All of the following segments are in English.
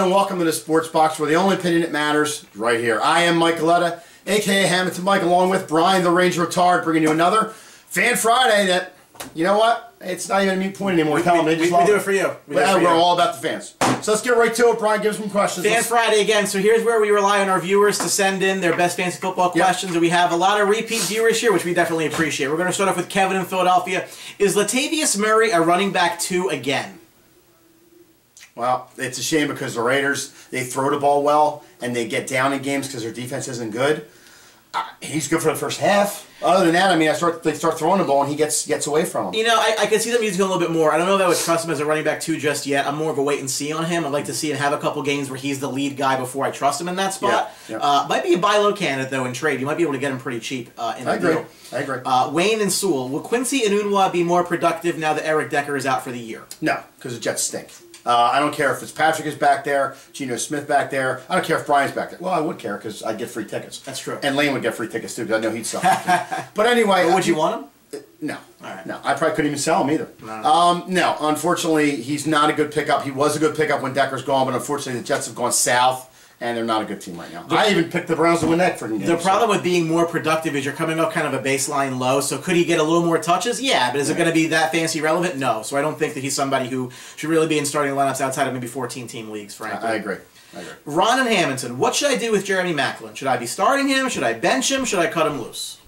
and welcome to the Sports Box, where the only opinion that matters is right here. I am Mike Galetta, a.k.a. Hammonton Mike, along with Brian the Ranger Retard, bringing you another Fan Friday that, you know what, it's not even a mute point anymore. We do it for you. We're all about the fans. So let's get right to it. Brian, give us some questions. Fan Friday again. So here's where we rely on our viewers to send in their best fantasy football questions. And we have a lot of repeat viewers here, which we definitely appreciate. We're going to start off with Kevin in Philadelphia. Is Latavius Murray a running back 2 again? Well, it's a shame because the Raiders, they throw the ball well, and they get down in games because their defense isn't good. He's good for the first half. Other than that, I mean, they start throwing the ball, and he gets away from him. You know, I can see them using him a little bit more. I don't know if I would trust him as a running back 2 just yet. I'm more of a wait and see on him. I'd like to see him have a couple games where he's the lead guy before I trust him in that spot. Might be a buy low candidate, though, in trade. You might be able to get him pretty cheap in a deal. I agree. Wayne and Sewell. Will Quincy Enunwa be more productive now that Eric Decker is out for the year? No, because the Jets stink. I don't care if Fitzpatrick is back there, Geno Smith back there. I don't care if Brian's back there. Well, I would care because I'd get free tickets. That's true. And Lane would get free tickets too because I know he'd sell them. But anyway. But would you want him? No. All right. No. I probably couldn't even sell him either. No, unfortunately, he's not a good pickup. He was a good pickup when Decker's gone, but unfortunately the Jets have gone south. And they're not a good team right now. I even picked the Browns to win that freaking game. The problem with being more productive is you're coming up kind of a baseline low. So could he get a little more touches? Yeah, but is it going to be that fancy relevant? No. So I don't think that he's somebody who should really be in starting lineups outside of maybe 14-team leagues, frankly. I agree. Ron and Hammonton, what should I do with Jeremy Maclin? Should I be starting him? Should I bench him? Should I cut him loose?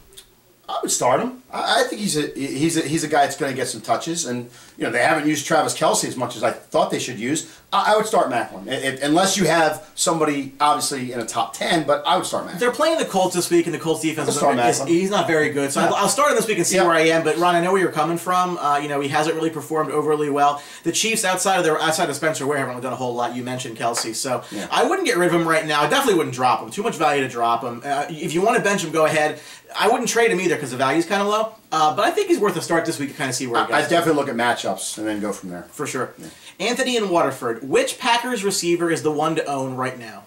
I would start him. I think he's a guy that's going to get some touches, and you know they haven't used Travis Kelce as much as I thought they should use. I would start Maclin, unless you have somebody obviously in a top 10. But I would start Maclin. They're playing the Colts this week, and the Colts defense he's not very good. So I'll start him this week and see where I am. But Ron, I know where you're coming from. You know he hasn't really performed overly well. The Chiefs outside of Spencer Ware haven't done a whole lot. You mentioned Kelce, so I wouldn't get rid of him right now. I definitely wouldn't drop him. Too much value to drop him. If you want to bench him, go ahead. I wouldn't trade him either because the value's kind of low. But I think he's worth a start this week to kind of see where he goes. I'd definitely look at matchups and then go from there. For sure. Yeah. Anthony in Waterford. Which Packers receiver is the one to own right now?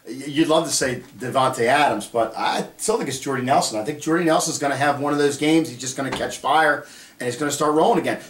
You'd love to say Devontae Adams, but I still think it's Jordy Nelson. I think Jordy Nelson's going to have one of those games. He's just going to catch fire, and he's going to start rolling again.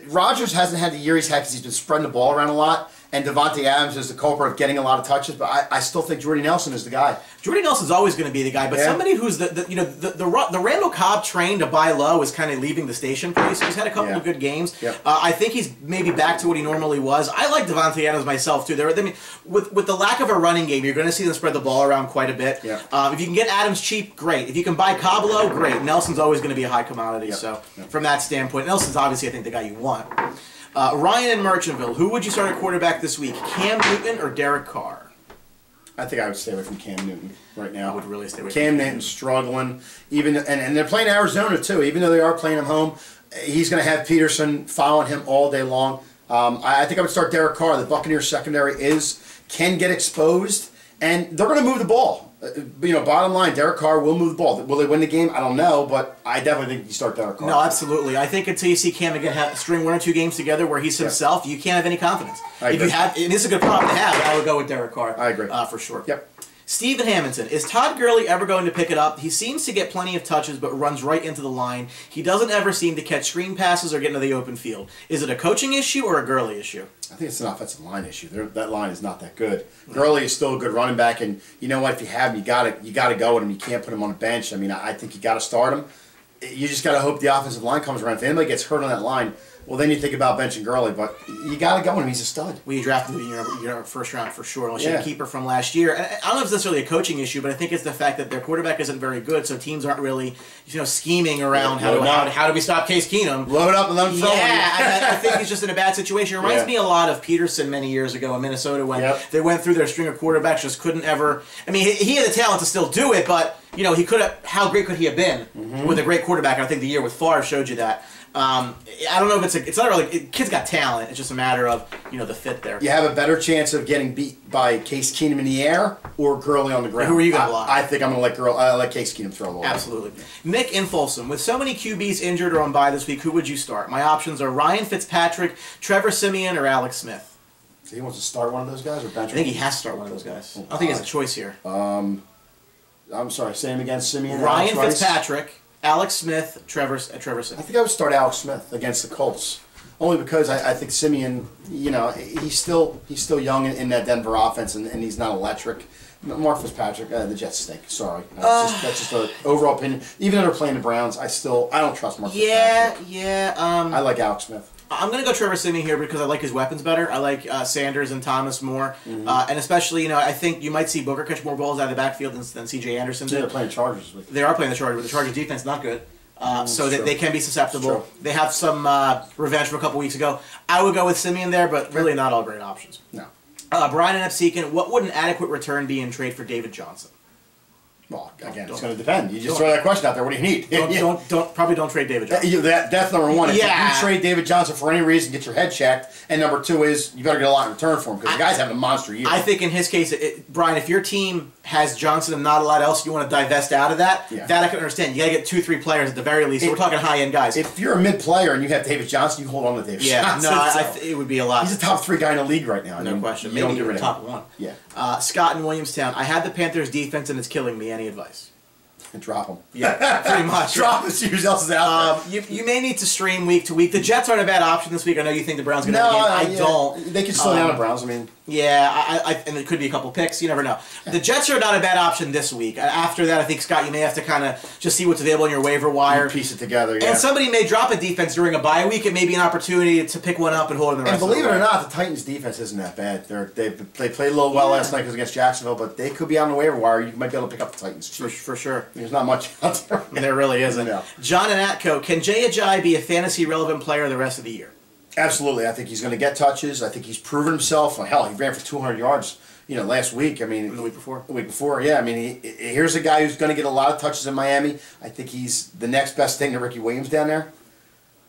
Rodgers hasn't had the year he's had because he's been spreading the ball around a lot. And Devontae Adams is the culprit of getting a lot of touches, but I still think Jordy Nelson is the guy. Jordy Nelson's always going to be the guy, but somebody who's the Randall Cobb train to buy low is kind of leaving the station place. He's had a couple of good games. I think he's maybe back to what he normally was. I like Devontae Adams myself too. I mean, with the lack of a running game, you're going to see them spread the ball around quite a bit. If you can get Adams cheap, great. If you can buy Cobb low, great. Nelson's always going to be a high commodity. So from that standpoint, Nelson's obviously I think the guy you want. Ryan in Merchantville, who would you start at quarterback this week? Cam Newton or Derek Carr? I think I would stay away from Cam Newton right now. I would really stay away from Cam Newton's struggling. And they're playing Arizona too. Even though they are playing him home, he's going to have Peterson following him all day long. I think I would start Derek Carr. The Buccaneers secondary can get exposed, and they're going to move the ball. You know, bottom line, Derek Carr will move the ball. Will they win the game? I don't know, but I definitely think you start Derek Carr. No, absolutely. I think until you see Cam again string 1 or 2 games together where he's himself, you can't have any confidence. If you have, and this is a good problem to have, I would go with Derek Carr. I agree. For sure. Yep. Steve in Hammonton. Is Todd Gurley ever going to pick it up? He seems to get plenty of touches, but runs right into the line. He doesn't ever seem to catch screen passes or get into the open field. Is it a coaching issue or a Gurley issue? I think it's an offensive line issue. That line is not that good. Gurley is still a good running back, and you know what? If you have him, you got to go with him. You can't put him on the bench. I mean, I think you got to start him. You just got to hope the offensive line comes around. If anybody gets hurt on that line, well, then you think about benching Gurley, but you got to go with him. He's a stud. Well, you drafted him in your first round for sure, unless you're a keeper from last year. And I don't know if it's necessarily a coaching issue, but I think it's the fact that their quarterback isn't very good, so teams aren't really, scheming around how do we stop Case Keenum. Load up and let him throw. Yeah, I think he's just in a bad situation. It reminds me a lot of Peterson many years ago in Minnesota when they went through their string of quarterbacks, just couldn't ever. I mean, he had the talent to still do it, but he could have. How great could he have been with a great quarterback? And I think the year with Favre showed you that. I don't know if it's not really. Kid's got talent. It's just a matter of the fit there. You have a better chance of getting beat by Case Keenum in the air or Gurley on the ground. Who are you going to block? I think I'm going to let Case Keenum throw the ball. Absolutely. Nick in Folsom, with so many QBs injured or on bye this week, who would you start? My options are Ryan Fitzpatrick, Trevor Siemian, or Alex Smith. So he wants to start one of those guys or bench? I think he has to start one of those guys. I don't think he has a choice here. I'm sorry. Say him again. Siemian. Ryan Fitzpatrick. Alex Smith, Trevor Siemian. I think I would start Alex Smith against the Colts. only because I think Simeon, you know, he's still young in that Denver offense, and he's not electric. Mark Fitzpatrick, the Jets stink. Sorry, that's just an overall opinion. Even though they're playing the Browns, I don't trust Mark Fitzpatrick. Yeah. I like Alex Smith. I'm going to go Trevor Siemian here because I like his weapons better. I like Sanders and Thomas more. And especially, you know, I think you might see Booker catch more balls out of the backfield than C.J. Anderson did. Yeah, they're playing Chargers. They are playing the Chargers, but the Chargers defense not good. So they can be susceptible. They have some revenge from a couple weeks ago. I would go with Simeon there, but really not all great options. No. Brian and Absecon, what would an adequate return be in trade for David Johnson? Well, again, it's going to depend. You just throw that question out there. What do you need? Probably don't trade David Johnson. That's number one. If you trade David Johnson for any reason, get your head checked. And number two is you better get a lot in return for him because the guy's having a monster year. I think in his case, Brian, if your team has Johnson and not a lot else, you want to divest out of that. Yeah. That I can understand. You got to get 2-3 players at the very least. So we're talking high end guys. If you're a mid player and you have David Johnson, you hold on to David Johnson. No, it would be a lot. He's a top 3 guy in the league right now. No question. Maybe even top 1. Yeah. Scott in Williamstown. I had the Panthers defense and it's killing me. Any advice? And drop them. Yeah, pretty much. Drop them, see who else is out there. You may need to stream week to week. The Jets aren't a bad option this week. I know you think the Browns are going to win the game. I don't. They can slow down the Browns. I mean. Yeah, and there could be a couple picks. You never know. The Jets are not a bad option this week. After that, I think, Scott, you may have to kind of just see what's available in your waiver wire. Piece it together, yeah. And somebody may drop a defense during a bye week. It may be an opportunity to pick one up and hold it in the rest of the way. And believe it or not, the Titans' defense isn't that bad. They played a little well last night against Jacksonville, but they could be on the waiver wire. You might be able to pick up the Titans. For sure. There's not much out there. There really isn't. No. John and Atco, can Jay Ajayi be a fantasy-relevant player the rest of the year? Absolutely. I think he's going to get touches. I think he's proven himself. Hell, he ran for 200 yards, last week. I mean, the week before. The week before, yeah. I mean, here's a guy who's going to get a lot of touches in Miami. I think he's the next best thing to Ricky Williams down there.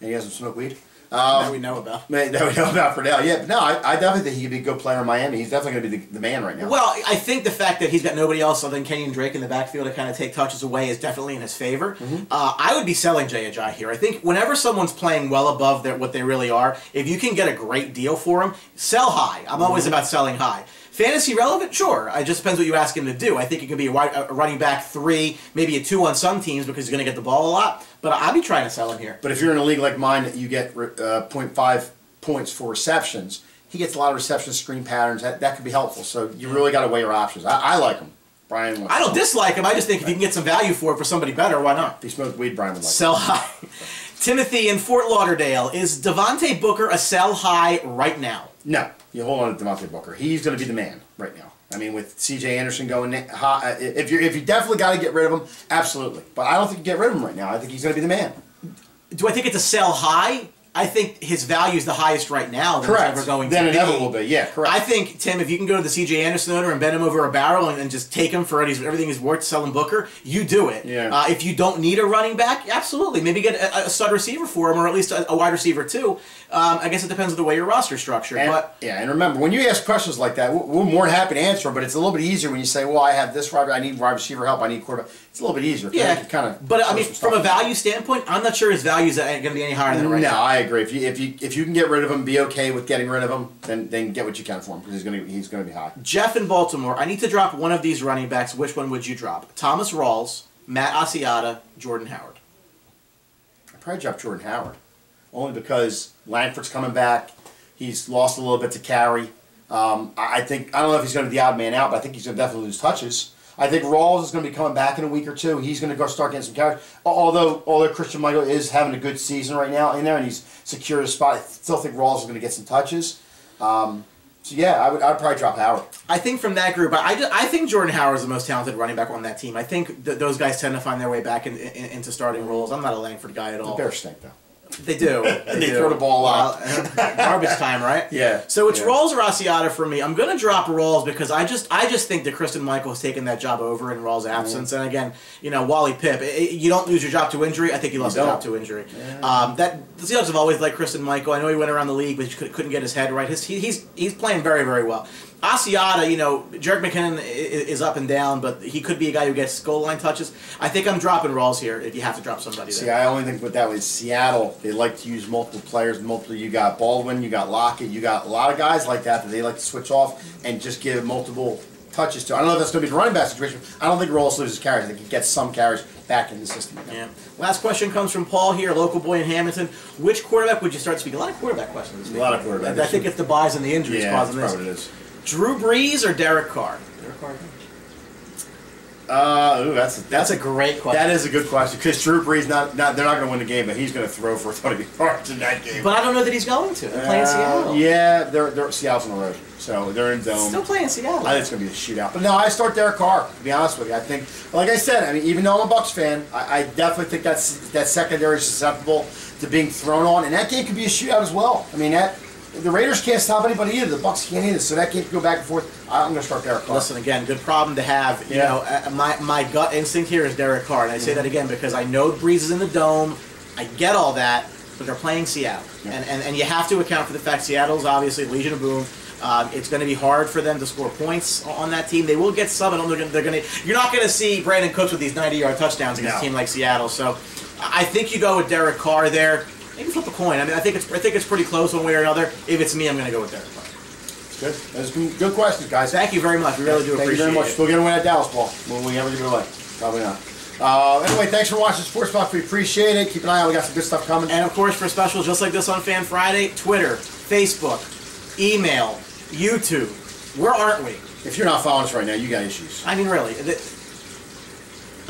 And he doesn't smoke weed. That we know about. That we know about for now. Yeah, but no, I definitely think he could be a good player in Miami. He's definitely going to be the man right now. Well, I think the fact that he's got nobody else other than Kenyan Drake in the backfield to kind of take touches away is definitely in his favor. I would be selling Jay Ajayi here. I think whenever someone's playing well above what they really are, if you can get a great deal for him, sell high. I'm always about selling high. Fantasy relevant? Sure. It just depends what you ask him to do. I think it could be a running back 3, maybe a 2 on some teams because he's going to get the ball a lot. But I'd be trying to sell him here. But if you're in a league like mine that you get 0.5 points for receptions, he gets a lot of reception screen patterns. That could be helpful. So you really got to weigh your options. I like him. Brian wants I don't dislike him. I just think if you can get some value for it for somebody better, why not? If he smoked weed, Brian would like sell high. Timothy in Fort Lauderdale. Is Devontae Booker a sell high right now? No. You hold on to Devontae Booker. He's going to be the man right now. I mean, with C.J. Anderson going high, if you definitely got to get rid of him, absolutely. But I don't think you get rid of him right now. I think he's going to be the man. Do I think it's a sell high? I think his value is the highest right now that correct. It's ever going then to it be. never will be. Yeah, correct. I think, Tim, if you can go to the C.J. Anderson owner and bend him over a barrel and just take him for everything he's worth selling Booker, you do it. Yeah. If you don't need a running back, absolutely. Maybe get a stud receiver for him or at least a wide receiver too. I guess it depends on the way your roster's structured. And remember, when you ask questions like that, we're more than happy to answer them, but it's a little bit easier when you say, well, I have this I need wide receiver help, I need quarterback. It's a little bit easier. Yeah, but I mean, from a value standpoint, I'm not sure his value is going to be any higher than right now. No, I agree. If you can get rid of him, be okay with getting rid of him, then get what you can for him because he's going to be high. Jeff in Baltimore, I need to drop one of these running backs. Which one would you drop? Thomas Rawls, Matt Asiata, Jordan Howard. I'd probably drop Jordan Howard, only because Langford's coming back. He's lost a little bit to carry. I don't know if he's going to be the odd man out, but I think he's going to definitely lose touches. I think Rawls is going to be coming back in a week or two. He's going to go start getting some carries. Although Christian Michael is having a good season right now in there and he's secured a spot, I still think Rawls is going to get some touches. So yeah, I'd probably drop Howard. I think from that group, I think Jordan Howard is the most talented running back on that team. I think those guys tend to find their way back into starting roles. I'm not a Langford guy at all. The Bears stink though. They do. They throw the ball out. Garbage time, right? Yeah. So it's Rawls or Asiata for me. I'm going to drop Rawls because I just think that Kristen Michael has taken that job over in Rawls' absence. And again, Wally Pipp, you don't lose your job to injury. I think he lost his job to injury. Yeah. The Seahawks have always liked Kristen Michael. I know he went around the league, but he couldn't get his head right. He's playing very, very well. Asiata, Jerick McKinnon is up and down, but he could be a guy who gets goal line touches. I think I'm dropping Rawls here if you have to drop somebody there. See, I only think with that was Seattle. They like to use multiple players. You got Baldwin, you got Lockett, you got a lot of guys like that they like to switch off and just give multiple touches to. I don't know if that's going to be the running back situation. I don't think Rawls loses carries. I think he gets some carries back in the system again. Yeah. Last question comes from Paul here, local boy in Hammonton. Which quarterback would you start speaking? A lot of quarterback questions this week. A lot of quarterback. I think it's the buys and the injuries causing this. That's probably what it is. Drew Brees or Derek Carr? Derek Carr. That's a great question. That is a good question because Drew Brees they're not going to win the game, but he's going to throw for 30 yards in that game. But I don't know that he's going to. They're playing Seattle. Yeah, they're Seattle's on the road, so they're in dome. Still playing Seattle. I think it's going to be a shootout. But no, I start Derek Carr. To be honest with you, I think, like I said, I mean, even though I'm a Bucs fan, I definitely think that secondary is susceptible to being thrown on, and that game could be a shootout as well. I mean the Raiders can't stop anybody either. The Bucs can't either. So that game can go back and forth. I'm going to start Derek Carr. Listen, again, good problem to have. You know, my gut instinct here is Derek Carr, and I say that again because I know Brees is in the dome. I get all that, but they're playing Seattle, and you have to account for the fact Seattle's obviously Legion of Boom. It's going to be hard for them to score points on that team. They will get some. You're not going to see Brandon Cooks with these 90-yard touchdowns against a team like Seattle. So I think you go with Derek Carr there. Maybe flip a coin. I mean, I think it's pretty close one way or another. If it's me, I'm going to go with Derek Carr. Good. Those good questions, guys. Thank you very much. We really do appreciate it. Thank you very much. Still getting away at Dallas ball. Will we ever give it away? Probably not. Anyway, thanks for watching Sports Talk. We appreciate it. Keep an eye out. We got some good stuff coming. And of course, for specials just like this on Fan Friday, Twitter, Facebook, email, YouTube. Where aren't we? If you're not following us right now, you got issues. I mean, really.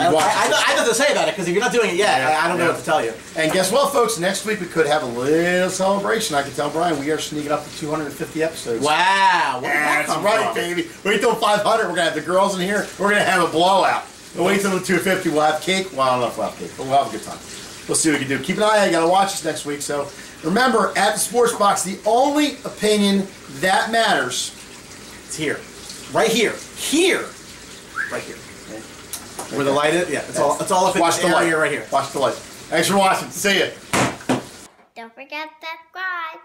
I have nothing to say about it because if you're not doing it yet, I don't know what to tell you. And guess what, folks? Next week we could have a little celebration. I can tell Brian we are sneaking up to 250 episodes. Wow. That's right, baby. Wait till 500. We're going to have the girls in here. We're going to have a blowout. Wait till the 250. We'll have cake. Well, I don't know if we'll have cake, but we'll have a good time. We'll see what we can do. Keep an eye out. You got to watch us next week. So remember, at the Sports Box, the only opinion that matters. It's here. Right here. Here. Right here. Where the light is? Yeah, it's all up in the area right here. Watch the light. Thanks for watching. See ya. Don't forget to subscribe.